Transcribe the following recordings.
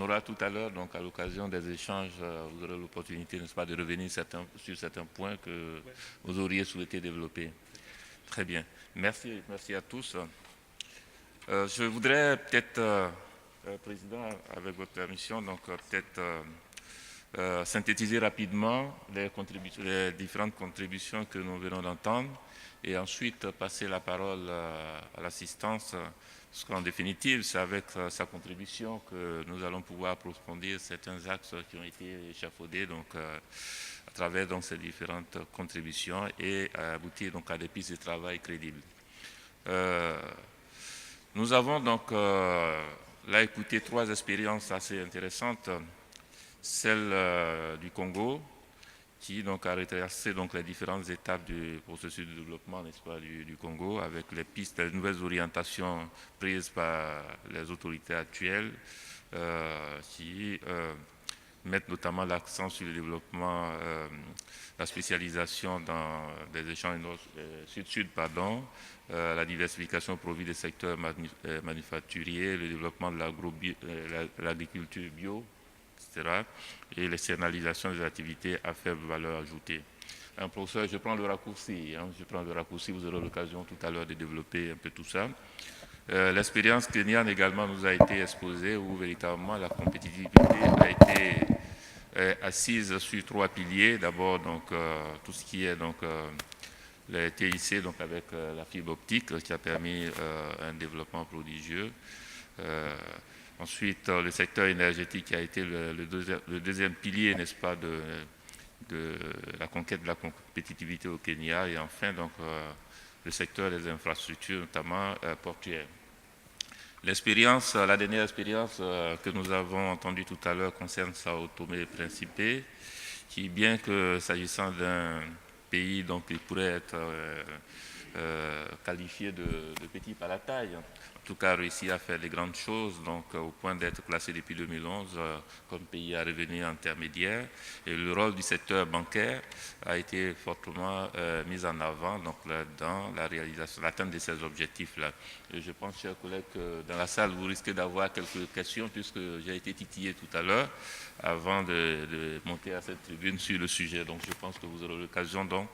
aura tout à l'heure, donc à l'occasion des échanges, vous aurez l'opportunité, n'est-ce pas, de revenir sur certains points que vous auriez souhaité développer. Très bien. Merci, merci à tous. Je voudrais peut-être, Président, avec votre permission, donc peut-être synthétiser rapidement les différentes contributions que nous venons d'entendre et ensuite passer la parole à l'assistance, parce qu'en définitive, c'est avec sa contribution que nous allons pouvoir approfondir certains axes qui ont été échafaudés donc, à travers donc, ces différentes contributions et aboutir donc, à des pistes de travail crédibles. Nous avons donc là écouté 3 expériences assez intéressantes. Celle du Congo, qui donc a retracé donc les différentes étapes du processus de développement, n'est-ce pas, du Congo, avec les pistes, les nouvelles orientations prises par les autorités actuelles, qui mettent notamment l'accent sur le développement, la spécialisation dans des échanges sud-sud, la diversification au profit des secteurs manufacturiers, le développement de l'agriculture bio, etc., et l'externalisation des activités à faible valeur ajoutée. Professeur, je prends le raccourci, vous aurez l'occasion tout à l'heure de développer un peu tout ça. L'expérience kenyane également nous a été exposée, où véritablement la compétitivité a été assise sur 3 piliers. D'abord, donc, tout ce qui est donc, les TIC, donc avec la fibre optique, qui a permis un développement prodigieux. Ensuite, le secteur énergétique qui a été le deuxième pilier, n'est-ce pas, de la conquête de la compétitivité au Kenya. Et enfin, donc, le secteur des infrastructures, notamment portuaires. L'expérience, la dernière expérience que nous avons entendue tout à l'heure concerne Sao Tomé et Principe, qui, bien que s'agissant d'un pays donc, qui pourrait être qualifié de petit par la taille, en tout cas réussi à faire des grandes choses, donc au point d'être classé depuis 2011 comme pays à revenu intermédiaire. Et le rôle du secteur bancaire a été fortement mis en avant donc, dans la réalisation, l'atteinte de ces objectifs-là. Et je pense, chers collègues, que dans la salle, vous risquez d'avoir quelques questions, puisque j'ai été titillé tout à l'heure avant de monter à cette tribune sur le sujet. Donc je pense que vous aurez l'occasion donc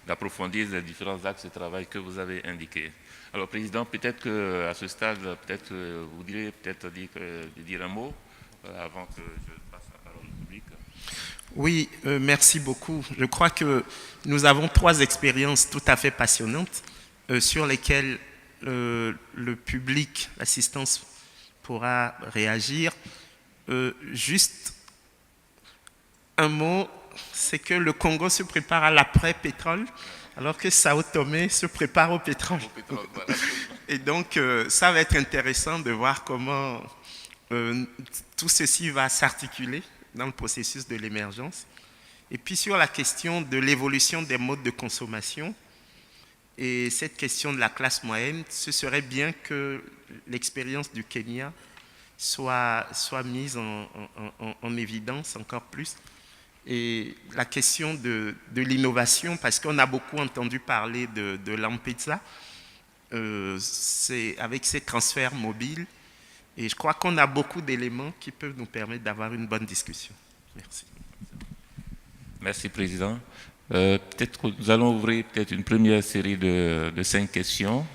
d'approfondir les différents axes de travail que vous avez indiqués. Alors, Président, peut-être qu'à ce stade, peut-être vous direz peut-être dire un mot avant que je passe la parole au public. Oui, merci beaucoup. Je crois que nous avons 3 expériences tout à fait passionnantes sur lesquelles le public, l'assistance pourra réagir. Juste un mot, c'est que le Congo se prépare à l'après-pétrole, alors que Sao Tomé se prépare au pétrole. Voilà. Et donc, ça va être intéressant de voir comment tout ceci va s'articuler dans le processus de l'émergence. Et puis sur la question de l'évolution des modes de consommation et cette question de la classe moyenne, ce serait bien que l'expérience du Kenya soit mise en évidence encore plus. Et la question de l'innovation, parce qu'on a beaucoup entendu parler de l'Ampezza, c'est avec ces transferts mobiles. Et je crois qu'on a beaucoup d'éléments qui peuvent nous permettre d'avoir une bonne discussion. Merci. Merci, Président. Peut-être que nous allons ouvrir peut-être une première série de 5 questions.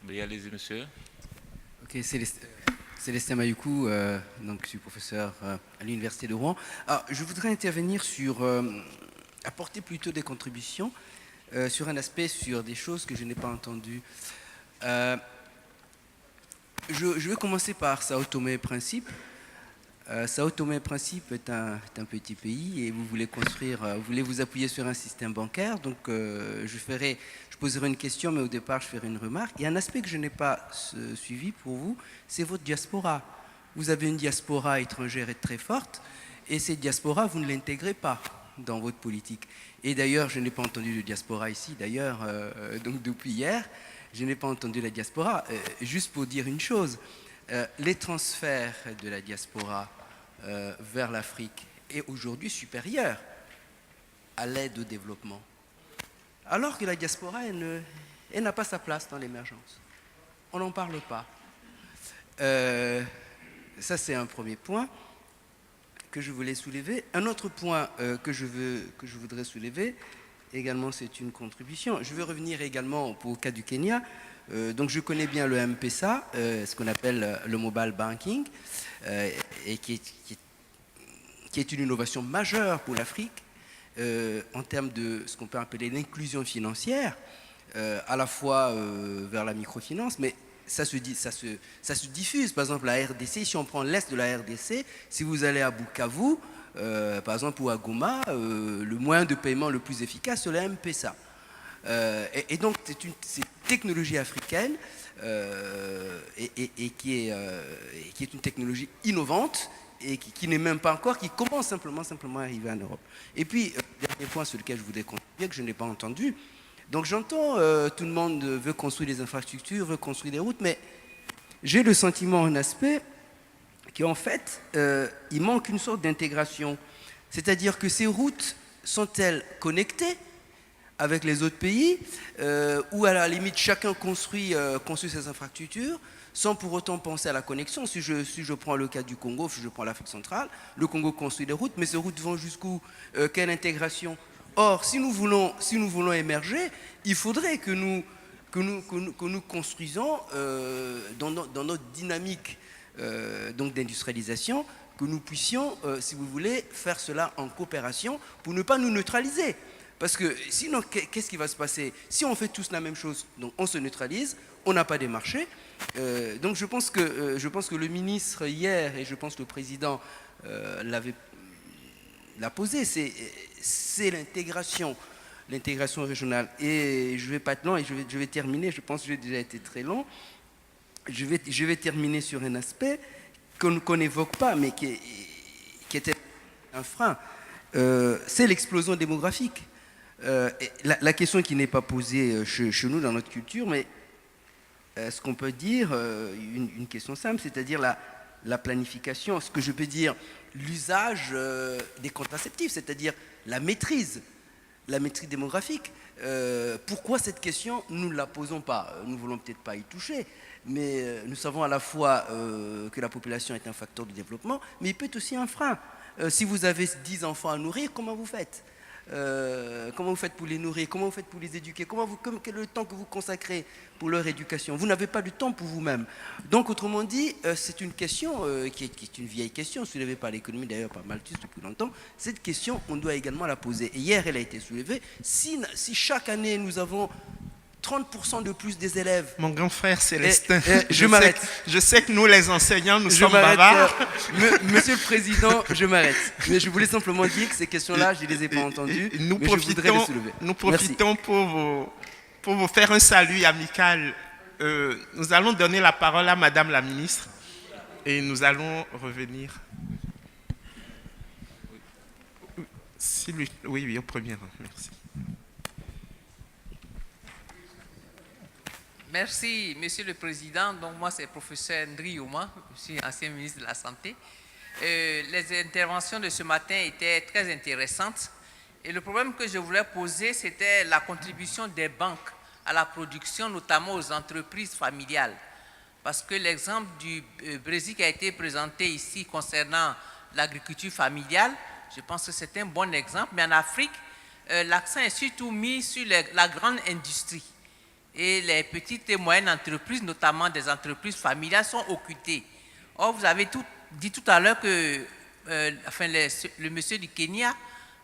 Oui, allez-y, monsieur. Ok, Célestin Mayukou, donc je suis professeur à l'Université de Rouen. Alors, je voudrais intervenir sur, apporter plutôt des contributions sur un aspect, sur des choses que je n'ai pas entendues. Je vais commencer par Sao Tomé et Principe. Sao Tomé et Principe est un petit pays et vous voulez vous appuyer sur un système bancaire. Donc, je poserai une question, mais au départ, je ferai une remarque. Il y a un aspect que je n'ai pas suivi pour vous, c'est votre diaspora. Vous avez une diaspora étrangère et très forte, et cette diaspora, vous ne l'intégrez pas dans votre politique. Et d'ailleurs, je n'ai pas entendu de diaspora ici, d'ailleurs, donc depuis hier, je n'ai pas entendu la diaspora. Juste pour dire une chose, les transferts de la diaspora vers l'Afrique est aujourd'hui supérieur à l'aide au développement. Alors que la diaspora, elle n'a pas sa place dans l'émergence. On n'en parle pas. Ça, c'est un premier point que je voulais soulever. Un autre point que je voudrais soulever, également, c'est une contribution. Je veux revenir également au cas du Kenya. Donc, je connais bien le M-Pesa, ce qu'on appelle le mobile banking, et qui est une innovation majeure pour l'Afrique en termes de ce qu'on peut appeler l'inclusion financière, à la fois vers la microfinance, mais ça se diffuse. Par exemple, la RDC, si on prend l'est de la RDC, si vous allez à Bukavu, par exemple, ou à Goma, le moyen de paiement le plus efficace, c'est le M-Pesa. Et donc, c'est une technologie africaine et qui est une technologie innovante et qui n'est même pas encore, qui commence simplement à arriver en Europe. Et puis, dernier point sur lequel je voudrais contribuer, que je n'ai pas entendu. Donc, j'entends, tout le monde veut construire des infrastructures, veut construire des routes, mais j'ai le sentiment, un aspect, qu'en fait, il manque une sorte d'intégration. C'est-à-dire que ces routes sont-elles connectées avec les autres pays, où à la limite chacun construit ses infrastructures sans pour autant penser à la connexion. Si je prends le cas du Congo, si je prends l'Afrique centrale, le Congo construit des routes, mais ces routes vont jusqu'où? Quelle intégration? Or, si nous voulons émerger, il faudrait que nous construisons dans notre dynamique donc d'industrialisation, que nous puissions, si vous voulez, faire cela en coopération pour ne pas nous neutraliser. Parce que sinon, qu'est-ce qui va se passer? Si on fait tous la même chose, donc on se neutralise, on n'a pas des marchés. Donc je pense que le ministre hier, et je pense que le président l'a posé, c'est l'intégration régionale. Et je ne vais pas être long, et je vais terminer, je pense que j'ai déjà été très long. Je vais terminer sur un aspect qu'on n'évoque pas, mais qui était un frein. C'est l'explosion démographique. La question qui n'est pas posée chez nous dans notre culture, mais ce qu'on peut dire, une question simple, c'est-à-dire la planification, ce que je peux dire, l'usage des contraceptifs, c'est-à-dire la maîtrise démographique. Pourquoi cette question, nous ne la posons pas? Nous ne voulons peut-être pas y toucher, mais nous savons à la fois que la population est un facteur de développement, mais il peut être aussi un frein. Si vous avez 10 enfants à nourrir, comment vous faites? Comment vous faites pour les nourrir? Comment vous faites pour les éduquer? Quel est le temps que vous consacrez pour leur éducation? Vous n'avez pas de temps pour vous-même. Donc, autrement dit, c'est une question qui est une vieille question, soulevée par l'économie d'ailleurs par Malthus depuis longtemps. Cette question, on doit également la poser. Et hier, elle a été soulevée. Si chaque année, nous avons 30% de plus des élèves. Mon grand frère Célestin, je m'arrête. Je sais que nous, les enseignants, nous sommes bavards. Monsieur le Président, je m'arrête. Mais je voulais simplement dire que ces questions-là, je ne les ai pas entendues. Nous mais je voudrais les soulever. Nous profitons pour vous faire un salut amical. Nous allons donner la parole à Madame la Ministre et nous allons revenir. Oui, au premier rang. Merci. Merci, Monsieur le Président. Donc, moi, c'est le professeur Ndri Ouma, je suis ancien ministre de la Santé. Les interventions de ce matin étaient très intéressantes. Et le problème que je voulais poser, c'était la contribution des banques à la production, notamment aux entreprises familiales. Parce que l'exemple du Brésil qui a été présenté ici concernant l'agriculture familiale, je pense que c'est un bon exemple. Mais en Afrique, l'accent est surtout mis sur la grande industrie. Et les petites et moyennes entreprises, notamment des entreprises familiales, sont occultées. Or, vous avez dit tout à l'heure que le monsieur du Kenya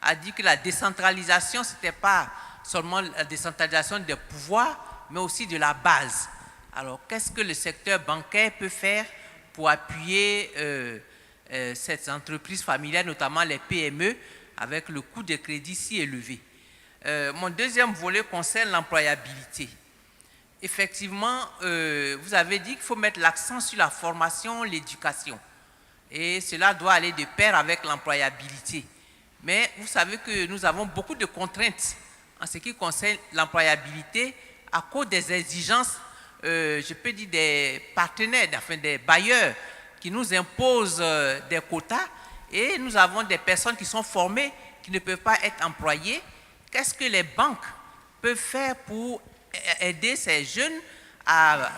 a dit que la décentralisation, ce n'était pas seulement la décentralisation des pouvoirs, mais aussi de la base. Alors, qu'est-ce que le secteur bancaire peut faire pour appuyer ces entreprises familiales, notamment les PME, avec le coût de crédit si élevé? Mon deuxième volet concerne l'employabilité. Effectivement, vous avez dit qu'il faut mettre l'accent sur la formation, l'éducation. Et cela doit aller de pair avec l'employabilité. Mais vous savez que nous avons beaucoup de contraintes en ce qui concerne l'employabilité à cause des exigences, je peux dire des partenaires, enfin des bailleurs qui nous imposent des quotas et nous avons des personnes qui sont formées qui ne peuvent pas être employées. Qu'est-ce que les banques peuvent faire pour aider ces jeunes à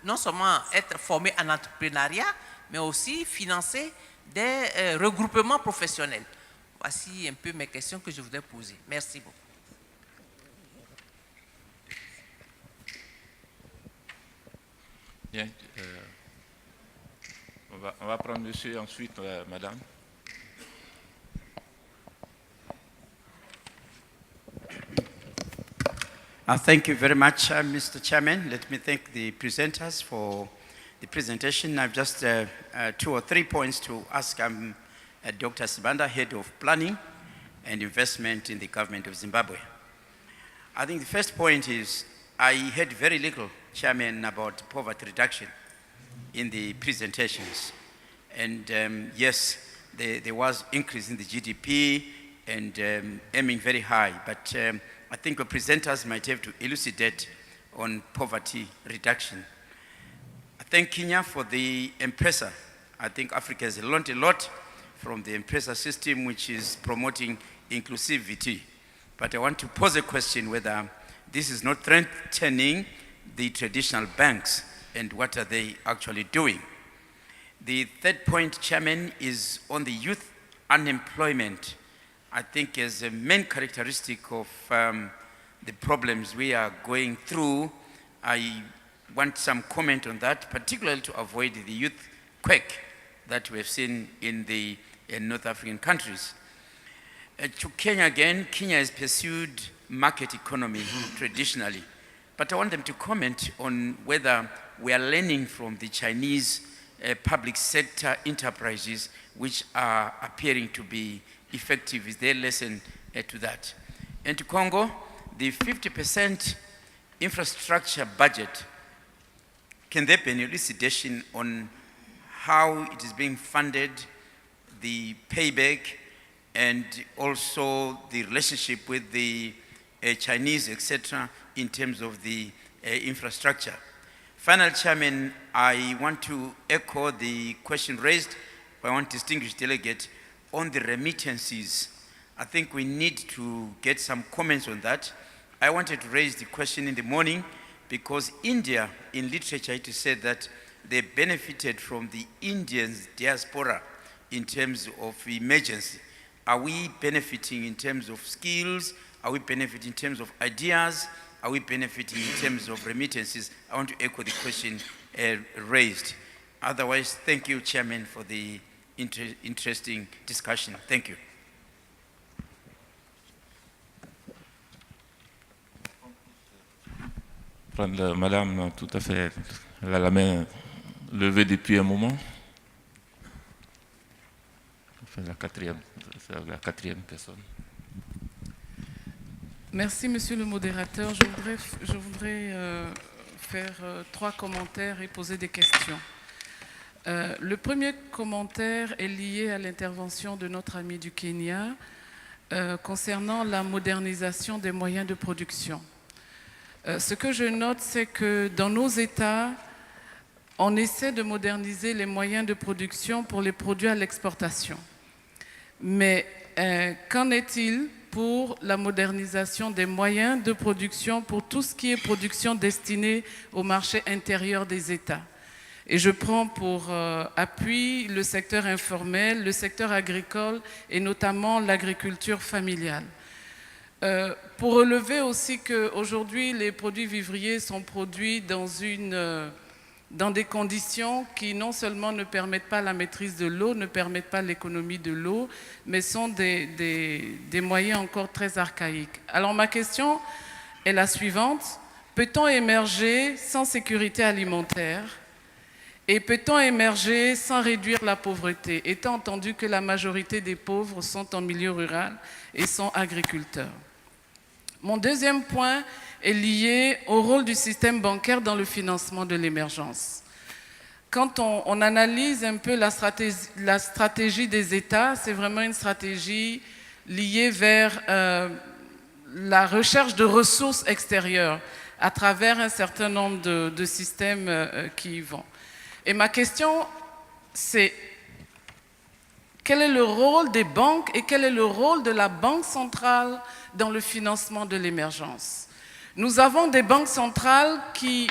non seulement être formés en entrepreneuriat, mais aussi financer des regroupements professionnels. Voici un peu mes questions que je voudrais poser. Merci beaucoup. Bien. On va prendre monsieur, ensuite madame. Thank you very much, Mr. Chairman. Let me thank the presenters for the presentation. I've just 2 or 3 points to ask Dr. Sibanda, Head of Planning and Investment in the Government of Zimbabwe. I think the first point is I heard very little, Chairman, about poverty reduction in the presentations. And yes, there was increase in the GDP and aiming very high, but I think the presenters might have to elucidate on poverty reduction. I thank Kenya for the M-Pesa. I think Africa has learned a lot from the M-Pesa system, which is promoting inclusivity. But I want to pose a question whether this is not threatening the traditional banks and what are they actually doing. The third point, Chairman, is on the youth unemployment. I think as a main characteristic of the problems we are going through, I want some comment on that, particularly to avoid the youth quake that we have seen in the North African countries. To Kenya again, Kenya has pursued market economy traditionally, but I want them to comment on whether we are learning from the Chinese public sector enterprises which are appearing to be effective. Is their lesson to that? And to Congo, the 50% infrastructure budget, can there be an elucidation on how it is being funded, the payback, and also the relationship with the Chinese, etc., in terms of the infrastructure? Final, Chairman, I want to echo the question raised by one distinguished delegate on the remittances. I think we need to get some comments on that. I wanted to raise the question in the morning because India, in literature, it is said that they benefited from the Indian diaspora in terms of emergency. Are we benefiting in terms of skills? Are we benefiting in terms of ideas? Are we benefiting in terms of remittances? I want to echo the question raised. Otherwise, thank you, Chairman, for the interesting discussion. Thank you. Madame, tout à fait, elle a la main levée depuis un moment. C'est la quatrième personne. Merci, Monsieur le modérateur. Je voudrais faire 3 commentaires et poser des questions. Le premier commentaire est lié à l'intervention de notre ami du Kenya concernant la modernisation des moyens de production. Ce que je note, c'est que dans nos États, on essaie de moderniser les moyens de production pour les produits à l'exportation. Mais qu'en est-il pour la modernisation des moyens de production pour tout ce qui est production destinée au marché intérieur des États? Et je prends pour appui le secteur informel, le secteur agricole et notamment l'agriculture familiale. Pour relever aussi qu'aujourd'hui, les produits vivriers sont produits dans des conditions qui non seulement ne permettent pas la maîtrise de l'eau, ne permettent pas l'économie de l'eau, mais sont des moyens encore très archaïques. Alors ma question est la suivante. Peut-on émerger sans sécurité alimentaire? Et peut-on émerger sans réduire la pauvreté, étant entendu que la majorité des pauvres sont en milieu rural et sont agriculteurs? Mon deuxième point est lié au rôle du système bancaire dans le financement de l'émergence. Quand on analyse un peu la stratégie des États, c'est vraiment une stratégie liée vers la recherche de ressources extérieures à travers un certain nombre de systèmes qui y vont. Et ma question, c'est quel est le rôle des banques et quel est le rôle de la Banque centrale dans le financement de l'émergence? Nous avons des banques centrales qui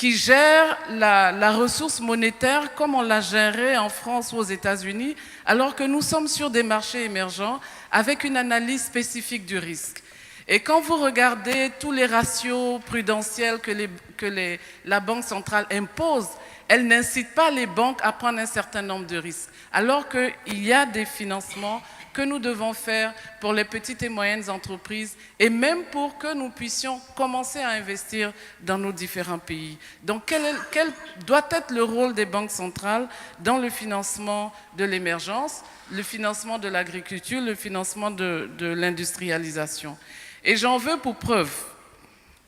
qui gère la ressource monétaire comme on la gérait en France ou aux États-Unis, alors que nous sommes sur des marchés émergents avec une analyse spécifique du risque. Et quand vous regardez tous les ratios prudentiels que la Banque centrale impose, elle n'incite pas les banques à prendre un certain nombre de risques, alors qu'il y a des financements que nous devons faire pour les petites et moyennes entreprises et même pour que nous puissions commencer à investir dans nos différents pays. Donc, quel doit être le rôle des banques centrales dans le financement de l'émergence, le financement de l'agriculture, le financement de l'industrialisation? Et j'en veux pour preuve,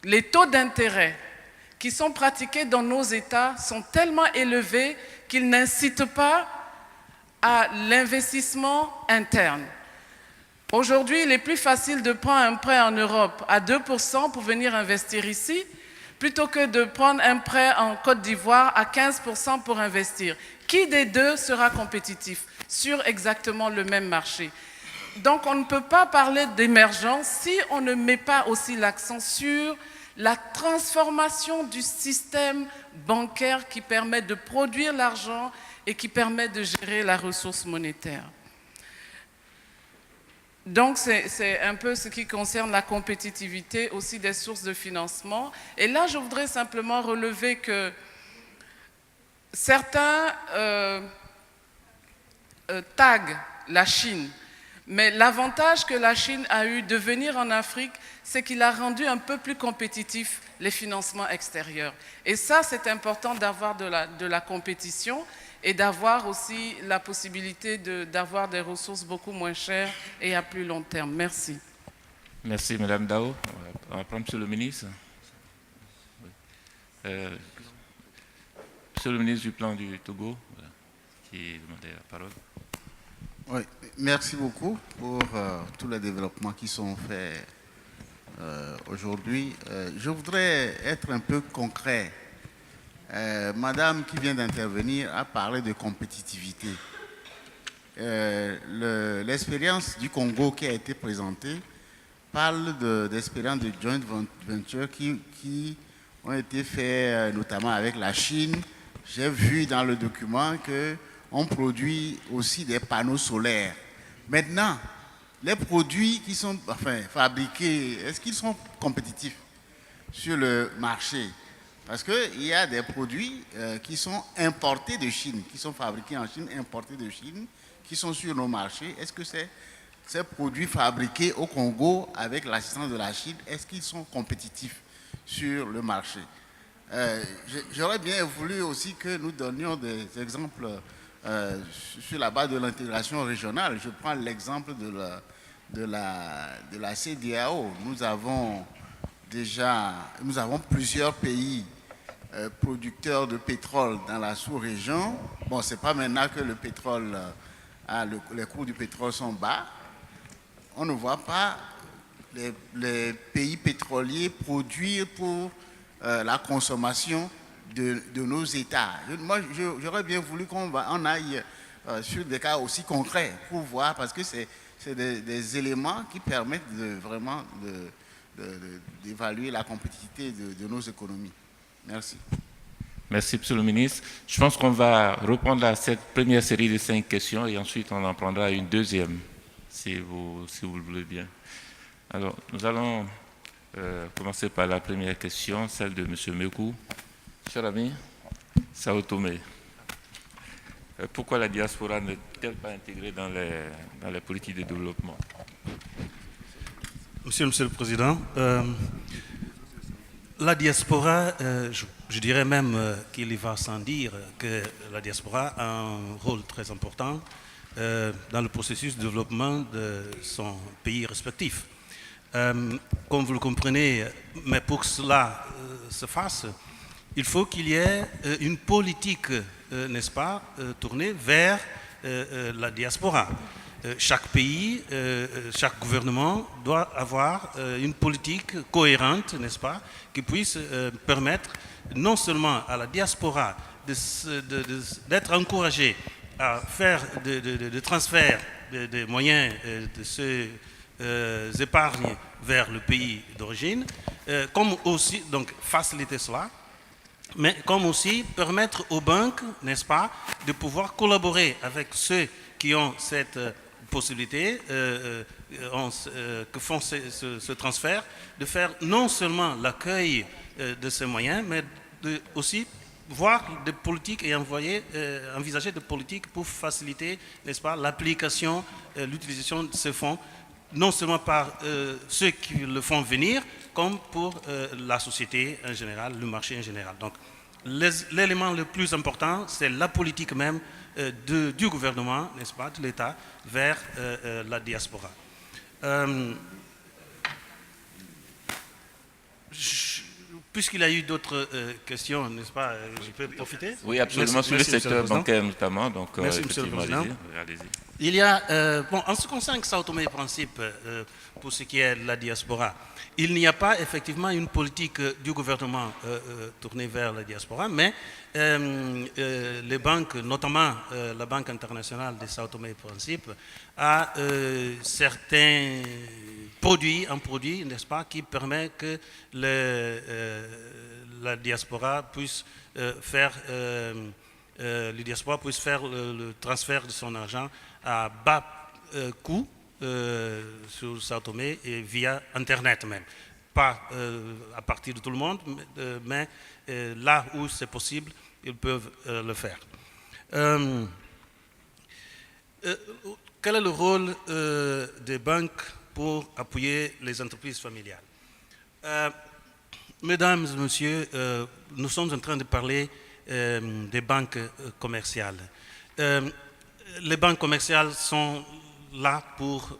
les taux d'intérêt qui sont pratiqués dans nos États sont tellement élevés qu'ils n'incitent pas à l'investissement interne. Aujourd'hui, il est plus facile de prendre un prêt en Europe à 2% pour venir investir ici, plutôt que de prendre un prêt en Côte d'Ivoire à 15% pour investir. Qui des deux sera compétitif sur exactement le même marché? Donc, on ne peut pas parler d'émergence si on ne met pas aussi l'accent sur la transformation du système bancaire qui permet de produire l'argent et qui permet de gérer la ressource monétaire. Donc, c'est un peu ce qui concerne la compétitivité aussi des sources de financement. Et là, je voudrais simplement relever que certains taguent la Chine. Mais l'avantage que la Chine a eu de venir en Afrique, c'est qu'il a rendu un peu plus compétitifs les financements extérieurs. Et ça, c'est important d'avoir de la compétition et d'avoir aussi la possibilité d'avoir des ressources beaucoup moins chères et à plus long terme. Merci. Merci, Madame Dao. On va prendre Monsieur le ministre. Monsieur le ministre du Plan du Togo, qui demandait la parole. Oui, merci beaucoup pour tous les développements qui sont faits aujourd'hui. Je voudrais être un peu concret. Madame qui vient d'intervenir a parlé de compétitivité. L'expérience du Congo qui a été présentée parle d'expériences de joint venture qui ont été faites notamment avec la Chine. J'ai vu dans le document qu'on produit aussi des panneaux solaires. Maintenant, les produits qui sont fabriqués, est-ce qu'ils sont compétitifs sur le marché? Parce qu'il y a des produits qui sont importés de Chine, qui sont fabriqués en Chine, importés de Chine, qui sont sur nos marchés. Est-ce que ces produits fabriqués au Congo avec l'assistance de la Chine, est-ce qu'ils sont compétitifs sur le marché? J'aurais bien voulu aussi que nous donnions des exemples sur la base de l'intégration régionale. Je prends l'exemple de la CEDEAO. Nous avons plusieurs pays producteurs de pétrole dans la sous-région. Bon, ce n'est pas maintenant que le pétrole, les cours du pétrole sont bas. On ne voit pas les pays pétroliers produire pour la consommation de nos États. Moi, j'aurais bien voulu qu'on aille sur des cas aussi concrets pour voir, parce que c'est des éléments qui permettent vraiment d'évaluer la compétitivité de nos économies. Merci. Merci, Monsieur le ministre. Je pense qu'on va reprendre cette première série de 5 questions et ensuite on en prendra une deuxième, si vous le voulez bien. Alors, nous allons commencer par la première question, celle de M. Mekou. Cher ami, Sao Tomé, pourquoi la diaspora n'est-elle pas intégrée dans les politiques de développement? Monsieur le Président, la diaspora, je dirais même qu'il va sans dire que la diaspora a un rôle très important dans le processus de développement de son pays respectif. Comme vous le comprenez, mais pour que cela se fasse, il faut qu'il y ait une politique, n'est-ce pas, tournée vers la diaspora. Chaque pays, chaque gouvernement doit avoir une politique cohérente, n'est-ce pas, qui puisse permettre non seulement à la diaspora d'être encouragée à faire des transferts de moyens de ces épargnes vers le pays d'origine, comme aussi donc faciliter cela, mais comme aussi permettre aux banques, n'est-ce pas, de pouvoir collaborer avec ceux qui ont cette possibilité, que font ce transfert, de faire non seulement l'accueil de ces moyens, mais aussi voir des politiques et envisager des politiques pour faciliter, n'est-ce pas, l'application, l'utilisation de ces fonds, non seulement par ceux qui le font venir, comme pour la société en général, le marché en général. Donc, l'élément le plus important, c'est la politique même du gouvernement, n'est-ce pas, de l'État, vers la diaspora. Puisqu'il y a eu d'autres questions, n'est-ce pas, je peux profiter? Oui, absolument, sur le secteur bancaire notamment. Donc, merci, Monsieur le Président. Allez-y. Il y a, en ce qui concerne Sao Tomé et Principe, pour ce qui est de la diaspora, il n'y a pas effectivement une politique du gouvernement tournée vers la diaspora, mais les banques, notamment la Banque internationale de Sao Tomé et Principe, a certains produits, n'est-ce pas, qui permet que la diaspora puisse faire le transfert de son argent à bas coût sur Sao Tomé et via Internet même. Pas à partir de tout le monde, mais là où c'est possible, ils peuvent le faire. Quel est le rôle des banques pour appuyer les entreprises familiales? Mesdames et messieurs, nous sommes en train de parler des banques commerciales. Les banques commerciales sont là pour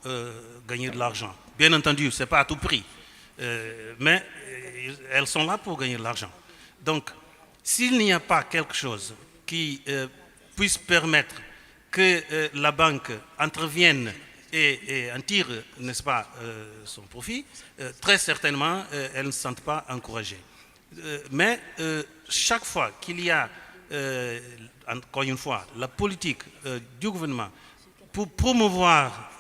gagner de l'argent. Bien entendu, ce n'est pas à tout prix, mais elles sont là pour gagner de l'argent. Donc, s'il n'y a pas quelque chose qui puisse permettre que la banque intervienne et en tire, n'est-ce pas, son profit, très certainement, elles ne se sentent pas encouragées. Mais chaque fois qu'il y a, encore une fois, la politique du gouvernement pour promouvoir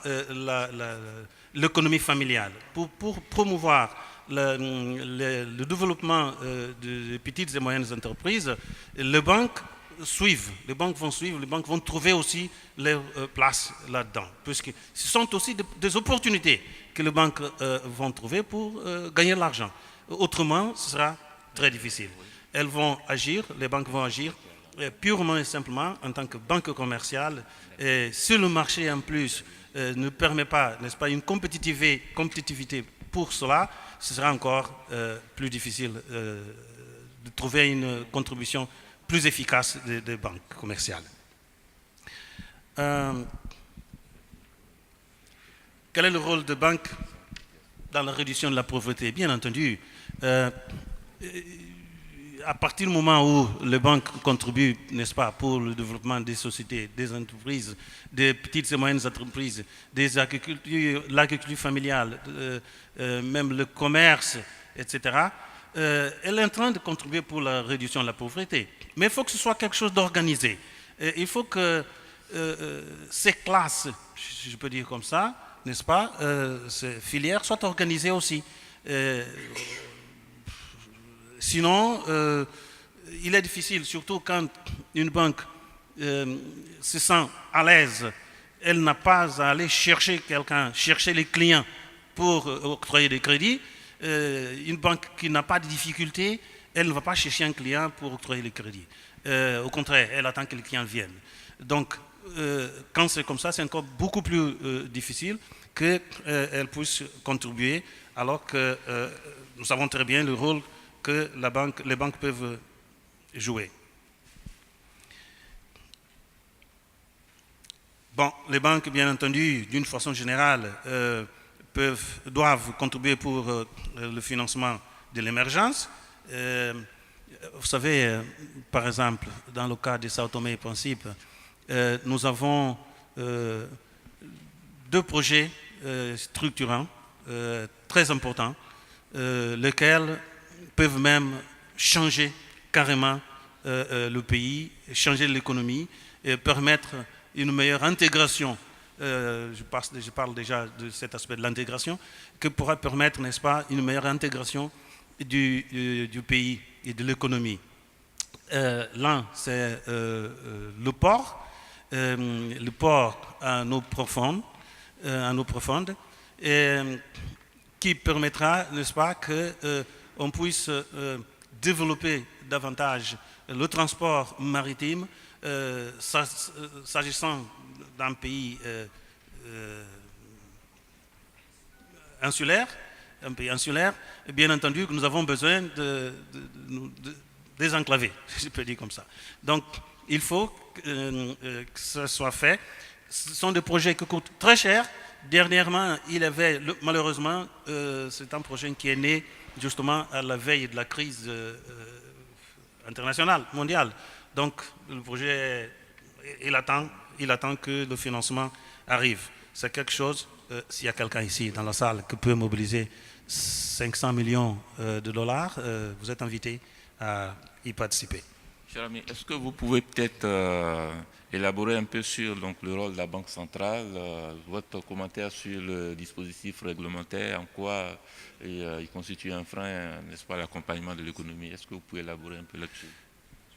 l'économie familiale, pour promouvoir le développement des petites et moyennes entreprises, les banques suivent, les banques vont suivre, les banques vont trouver aussi leur place là-dedans, puisque ce sont aussi des opportunités que les banques vont trouver pour gagner de l'argent. Autrement, ce sera très difficile. Elles vont agir, les banques vont agir purement et simplement en tant que banque commerciale. Et si le marché en plus ne permet pas, n'est-ce pas, une compétitivité pour cela, ce sera encore plus difficile de trouver une contribution plus efficace des banques commerciales. Quel est le rôle des banques dans la réduction de la pauvreté? Bien entendu, à partir du moment où les banques contribuent, n'est-ce pas, pour le développement des sociétés, des entreprises, des petites et moyennes entreprises, l'agriculture familiale, même le commerce, etc., elle est en train de contribuer pour la réduction de la pauvreté. Mais il faut que ce soit quelque chose d'organisé. Il faut que ces classes, je peux dire comme ça, n'est-ce pas, ces filières soient organisées aussi. Sinon, il est difficile, surtout quand une banque se sent à l'aise, elle n'a pas à aller chercher quelqu'un, chercher les clients pour octroyer des crédits. Une banque qui n'a pas de difficulté, elle ne va pas chercher un client pour octroyer les crédits. Au contraire, elle attend que les clients viennent. Donc, quand c'est comme ça, c'est encore beaucoup plus difficile qu'elle puisse contribuer, alors que nous savons très bien le rôle que les banques peuvent jouer. Bon, les banques, bien entendu, d'une façon générale, doivent contribuer pour le financement de l'émergence. Vous savez, par exemple, dans le cas de Sao Tomé et Principe, nous avons 2 projets structurants très importants, lesquels peuvent même changer carrément le pays, changer l'économie et permettre une meilleure intégration. Je parle déjà de cet aspect de l'intégration, que pourra permettre, n'est-ce pas, une meilleure intégration du pays et de l'économie. L'un, c'est le port à eau profonde, qui permettra, n'est-ce pas, qu'on puisse développer davantage le transport maritime, s'agissant d'un pays insulaire, et bien entendu que nous avons besoin de désenclaver, je peux dire comme ça. Donc, il faut que ça soit fait. Ce sont des projets qui coûtent très cher. Dernièrement, malheureusement, c'est un projet qui est né justement à la veille de la crise internationale, mondiale. Donc, le projet, il attend que le financement arrive. C'est quelque chose, s'il y a quelqu'un ici dans la salle qui peut mobiliser 500 millions de dollars, vous êtes invité à y participer. Cher ami, est-ce que vous pouvez peut-être élaborer un peu sur donc, le rôle de la Banque centrale, votre commentaire sur le dispositif réglementaire, en quoi il constitue un frein, n'est-ce pas, à l'accompagnement de l'économie? Est-ce que vous pouvez élaborer un peu là-dessus?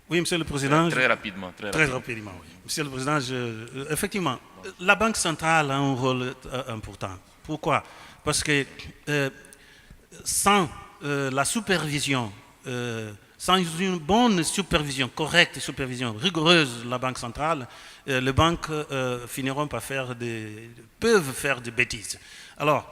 Oui, Monsieur le Président. Très rapidement. Très rapidement, oui. Monsieur le Président, effectivement, la Banque centrale a un rôle important. Pourquoi? Parce que sans la supervision, sans une bonne supervision, correcte supervision, rigoureuse de la Banque centrale, les banques peuvent faire des bêtises. Alors,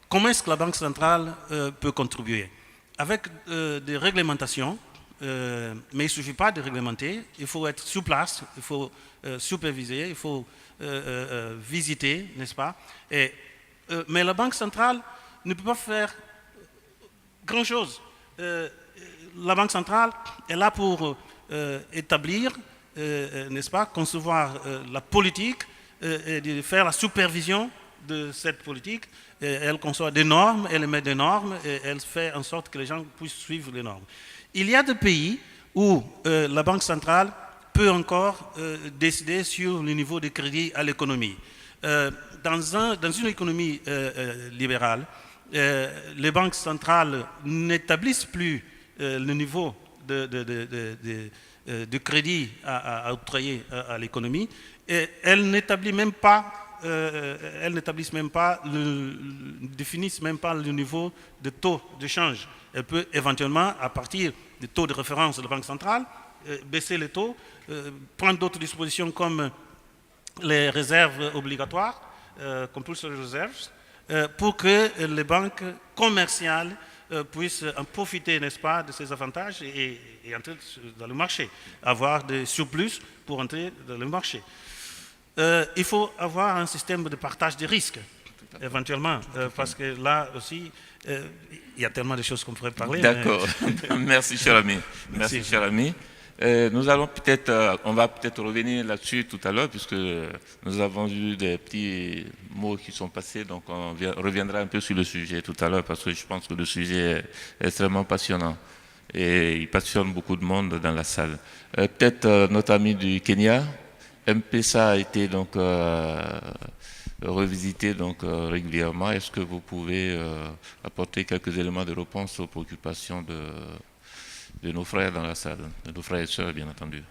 comment est-ce que la Banque centrale peut contribuer? Avec des réglementations, mais il ne suffit pas de réglementer, il faut être sur place, il faut superviser, il faut visiter, n'est-ce pas? Mais la Banque centrale ne peut pas faire grand-chose. La Banque centrale est là pour établir, n'est-ce pas, concevoir la politique et de faire la supervision de cette politique. Elle conçoit des normes, elle émet des normes et elle fait en sorte que les gens puissent suivre les normes. Il y a des pays où la Banque centrale peut encore décider sur le niveau de crédit à l'économie. Dans une économie libérale, les banques centrales n'établissent plus le niveau de crédit à octroyer à l'économie, et elles n'établissent même pas, définissent même pas le niveau de taux de change. Elle peut éventuellement, à partir des taux de référence de la Banque centrale, baisser les taux, prendre d'autres dispositions comme les réserves obligatoires, compulsory reserves, pour que les banques commerciales puissent en profiter, n'est-ce pas, de ces avantages et entrer dans le marché, avoir des surplus pour entrer dans le marché. Il faut avoir un système de partage des risques, éventuellement, parce que là aussi, il y a tellement de choses qu'on pourrait parler. D'accord. Merci, cher ami. Merci, cher ami. Nous allons on va peut-être revenir là-dessus tout à l'heure, puisque nous avons eu des petits mots qui sont passés, donc on reviendra un peu sur le sujet tout à l'heure, parce que je pense que le sujet est extrêmement passionnant et il passionne beaucoup de monde dans la salle. Peut-être notre ami du Kenya, M-Pesa a été donc revisité donc régulièrement. Est-ce que vous pouvez apporter quelques éléments de réponse aux préoccupations de nos frères dans la salle, de nos frères et sœurs, bien entendu?